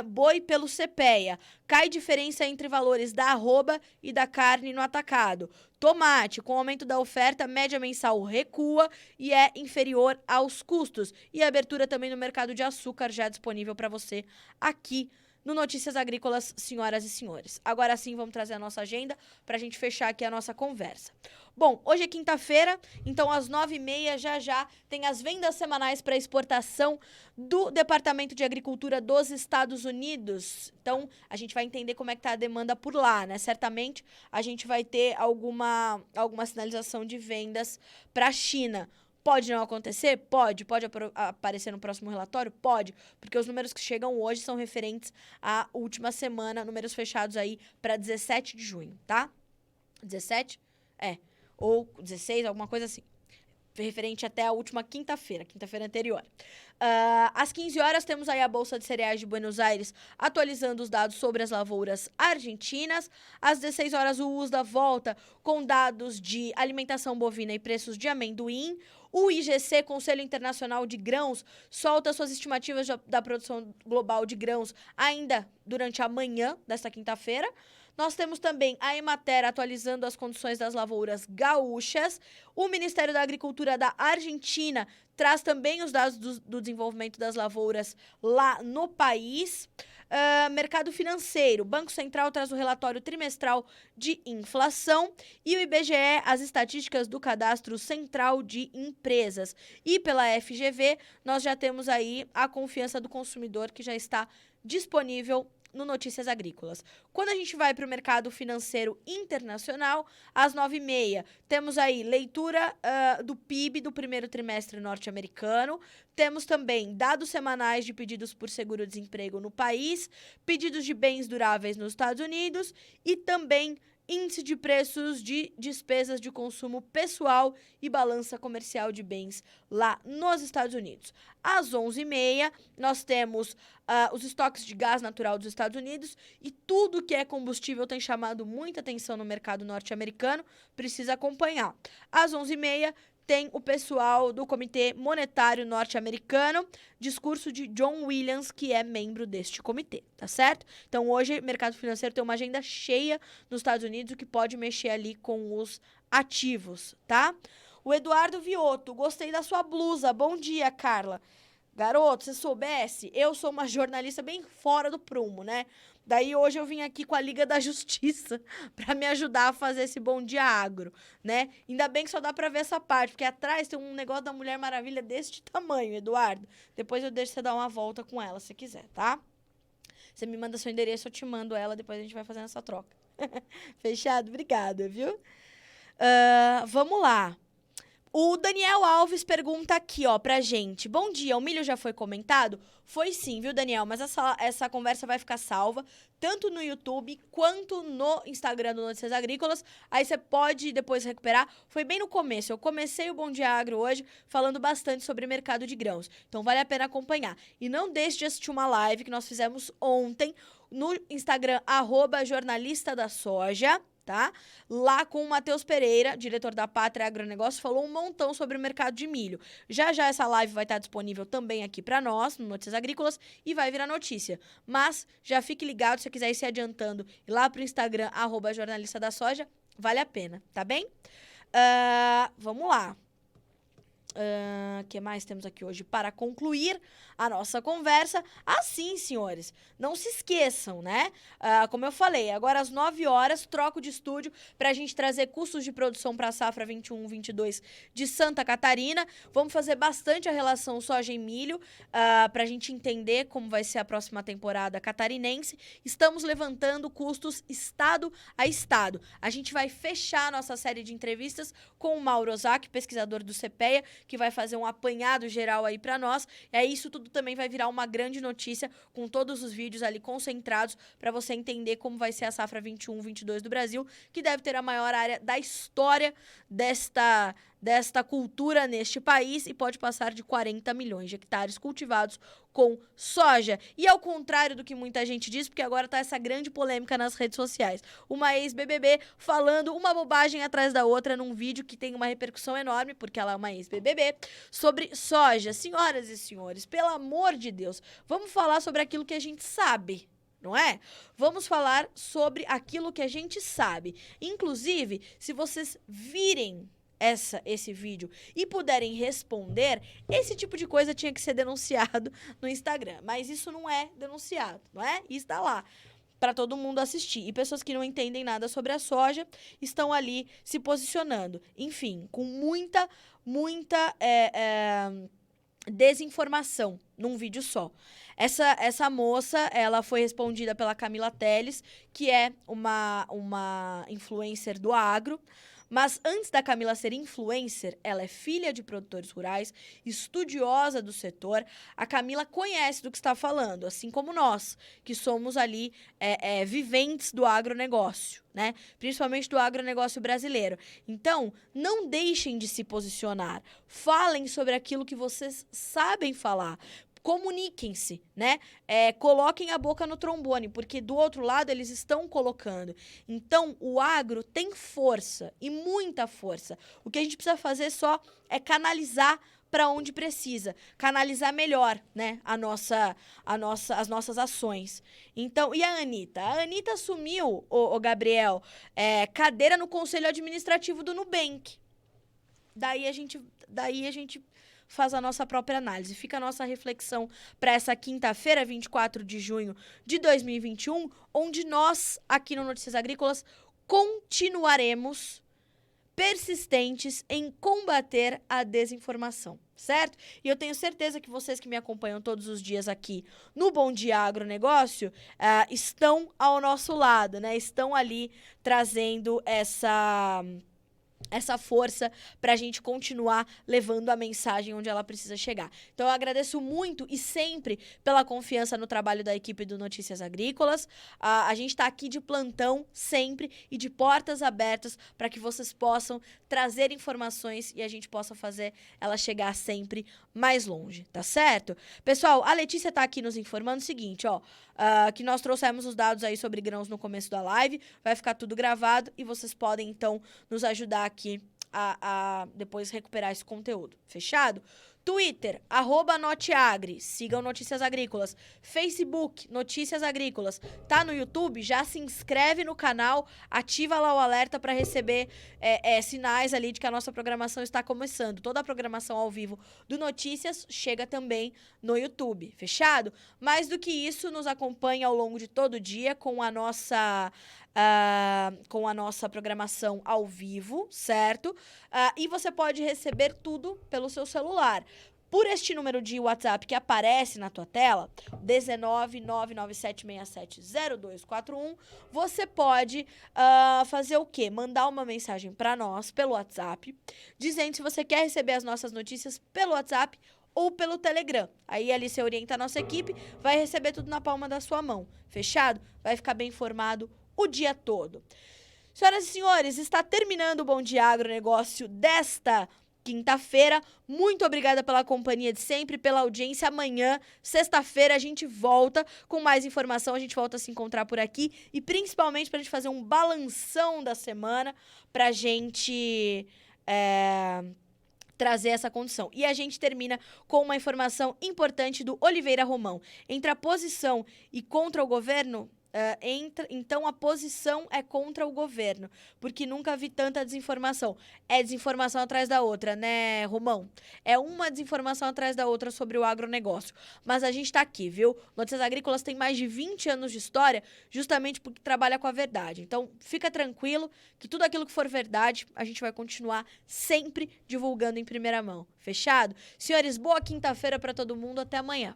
Boi pelo CPEA. Cai diferença entre valores da arroba e da carne no atacado. Tomate, com o aumento da oferta, média mensal recua e é inferior aos custos. E abertura também no mercado de açúcar, já disponível para você aqui no Notícias Agrícolas, senhoras e senhores. Agora sim, vamos trazer a nossa agenda para a gente fechar aqui a nossa conversa. Bom, hoje é quinta-feira, então às 9h30 já tem as vendas semanais para exportação do Departamento de Agricultura dos Estados Unidos. Então, a gente vai entender como é que tá a demanda por lá, né? Certamente a gente vai ter alguma sinalização de vendas para a China. Pode não acontecer? Pode. Pode aparecer no próximo relatório? Pode. Porque os números que chegam hoje são referentes à última semana, números fechados aí para 17 de junho, tá? 17? Ou 16, alguma coisa assim. Referente até a última quinta-feira anterior. Às 15 horas, temos aí a Bolsa de Cereais de Buenos Aires atualizando os dados sobre as lavouras argentinas. Às 16 horas, o USDA volta com dados de alimentação bovina e preços de amendoim. O IGC, Conselho Internacional de Grãos, solta suas estimativas da produção global de grãos ainda durante a manhã desta quinta-feira. Nós temos também a Emater atualizando as condições das lavouras gaúchas. O Ministério da Agricultura da Argentina traz também os dados do desenvolvimento das lavouras lá no país. Mercado financeiro. Banco Central traz o relatório trimestral de inflação. E o IBGE, as estatísticas do Cadastro Central de Empresas. E pela FGV, nós já temos aí a confiança do consumidor que já está disponível no Notícias Agrícolas. Quando a gente vai para o mercado financeiro internacional, às 9h30, temos aí leitura do PIB do primeiro trimestre norte-americano, temos também dados semanais de pedidos por seguro-desemprego no país, pedidos de bens duráveis nos Estados Unidos e também índice de preços de despesas de consumo pessoal e balança comercial de bens lá nos Estados Unidos. Às 11h30, nós temos os estoques de gás natural dos Estados Unidos e tudo que é combustível tem chamado muita atenção no mercado norte-americano, precisa acompanhar. Às 11h30, tem o pessoal do Comitê Monetário Norte-Americano, discurso de John Williams, que é membro deste comitê, tá certo? Então, hoje, o mercado financeiro tem uma agenda cheia nos Estados Unidos, o que pode mexer ali com os ativos, tá? O Eduardo Vioto, gostei da sua blusa. Bom dia, Carla. Garoto, se soubesse, eu sou uma jornalista bem fora do prumo, né? Daí hoje eu vim aqui com a Liga da Justiça para me ajudar a fazer esse Bom Dia Agro, né? Ainda bem que só dá para ver essa parte, porque atrás tem um negócio da Mulher Maravilha deste tamanho, Eduardo. Depois eu deixo você dar uma volta com ela, se quiser, tá? Você me manda seu endereço, eu te mando ela, depois a gente vai fazendo essa troca. Fechado? Obrigada, viu? Vamos lá. O Daniel Alves pergunta aqui, ó, pra gente. Bom dia, o milho já foi comentado? Foi sim, viu, Daniel? Mas essa conversa vai ficar salva, tanto no YouTube quanto no Instagram do Notícias Agrícolas. Aí você pode depois recuperar. Foi bem no começo. Eu comecei o Bom Dia Agro hoje falando bastante sobre mercado de grãos. Então vale a pena acompanhar. E não deixe de assistir uma live que nós fizemos ontem no Instagram, @jornalista da soja. Tá? Lá com o Matheus Pereira, diretor da Pátria Agronegócio, falou um montão sobre o mercado de milho. Já essa live vai estar disponível também aqui para nós, no Notícias Agrícolas, e vai virar notícia. Mas já fique ligado, se você quiser ir se adiantando, ir lá pro Instagram, @jornalista da soja, vale a pena, tá bem? Vamos lá. O que mais temos aqui hoje para concluir a nossa conversa? Sim, senhores, não se esqueçam, né? Como eu falei, agora às 9 horas, troco de estúdio para a gente trazer custos de produção para a safra 21-22 de Santa Catarina. Vamos fazer bastante a relação soja e milho para a gente entender como vai ser a próxima temporada catarinense. Estamos levantando custos estado a estado. A gente vai fechar a nossa série de entrevistas com o Mauro Ozaki, pesquisador do CPEA, que vai fazer um apanhado geral aí para nós. E aí isso tudo também vai virar uma grande notícia com todos os vídeos ali concentrados para você entender como vai ser a safra 21-22 do Brasil, que deve ter a maior área da história desta cultura neste país e pode passar de 40 milhões de hectares cultivados com soja. E ao contrário do que muita gente diz, porque agora tá essa grande polêmica nas redes sociais. Uma ex-BBB falando uma bobagem atrás da outra num vídeo que tem uma repercussão enorme, porque ela é uma ex-BBB, sobre soja. Senhoras e senhores, pelo amor de Deus, vamos falar sobre aquilo que a gente sabe. Não é? Vamos falar sobre aquilo que a gente sabe. Inclusive, se vocês virem esse vídeo e puderem responder, esse tipo de coisa tinha que ser denunciado no Instagram. Mas isso não é denunciado, não é? Isso tá lá para todo mundo assistir. E pessoas que não entendem nada sobre a soja estão ali se posicionando. Enfim, com muita desinformação num vídeo só. Essa moça, ela foi respondida pela Camila Teles, que é uma influencer do agro. Mas antes da Camila ser influencer, ela é filha de produtores rurais, estudiosa do setor. A Camila conhece do que está falando, assim como nós, que somos ali viventes do agronegócio, né? Principalmente do agronegócio brasileiro. Então, não deixem de se posicionar. Falem sobre aquilo que vocês sabem falar. Comuniquem-se, né? Coloquem a boca no trombone, porque do outro lado eles estão colocando. Então, o agro tem força, e muita força. O que a gente precisa fazer só é canalizar para onde precisa. Canalizar melhor, né? As nossas ações. Então, e a Anitta? A Anitta assumiu, o Gabriel, cadeira no Conselho Administrativo do Nubank. Daí a gente faz a nossa própria análise. Fica a nossa reflexão para essa quinta-feira, 24 de junho de 2021, onde nós, aqui no Notícias Agrícolas, continuaremos persistentes em combater a desinformação, certo? E eu tenho certeza que vocês que me acompanham todos os dias aqui no Bom Dia Agronegócio estão ao nosso lado, né? Estão ali trazendo essa força para a gente continuar levando a mensagem onde ela precisa chegar. Então, eu agradeço muito e sempre pela confiança no trabalho da equipe do Notícias Agrícolas. A gente está aqui de plantão sempre e de portas abertas para que vocês possam trazer informações e a gente possa fazer ela chegar sempre mais longe, tá certo? Pessoal, a Letícia está aqui nos informando o seguinte, ó, que nós trouxemos os dados aí sobre grãos no começo da live, vai ficar tudo gravado e vocês podem, então, nos ajudar aqui a depois recuperar esse conteúdo. Fechado? Twitter, @Noteagri, sigam Notícias Agrícolas. Facebook, Notícias Agrícolas. Tá no YouTube? Já se inscreve no canal, ativa lá o alerta para receber sinais ali de que a nossa programação está começando. Toda a programação ao vivo do Notícias chega também no YouTube. Fechado? Mais do que isso, nos acompanha ao longo de todo o dia com a nossa programação ao vivo, certo? E você pode receber tudo pelo seu celular. Por este número de WhatsApp que aparece na tua tela, 19997670241, você pode fazer o quê? Mandar uma mensagem para nós pelo WhatsApp, dizendo se você quer receber as nossas notícias pelo WhatsApp ou pelo Telegram. Aí ali você orienta a nossa equipe, vai receber tudo na palma da sua mão. Fechado? Vai ficar bem informado o dia todo. Senhoras e senhores, está terminando o Bom Dia Agronegócio desta quinta-feira. Muito obrigada pela companhia de sempre, pela audiência. Amanhã, sexta-feira, a gente volta com mais informação. A gente volta a se encontrar por aqui e principalmente para a gente fazer um balanção da semana para a gente trazer essa condição. E a gente termina com uma informação importante do Oliveira Romão. Entre a posição e contra o governo, então a posição é contra o governo, porque nunca vi tanta desinformação. É desinformação atrás da outra, né, Romão? É uma desinformação atrás da outra sobre o agronegócio. Mas a gente tá aqui, viu? Notícias Agrícolas tem mais de 20 anos de história, justamente porque trabalha com a verdade. Então, fica tranquilo que tudo aquilo que for verdade, a gente vai continuar sempre divulgando em primeira mão. Fechado? Senhores, boa quinta-feira para todo mundo. Até amanhã.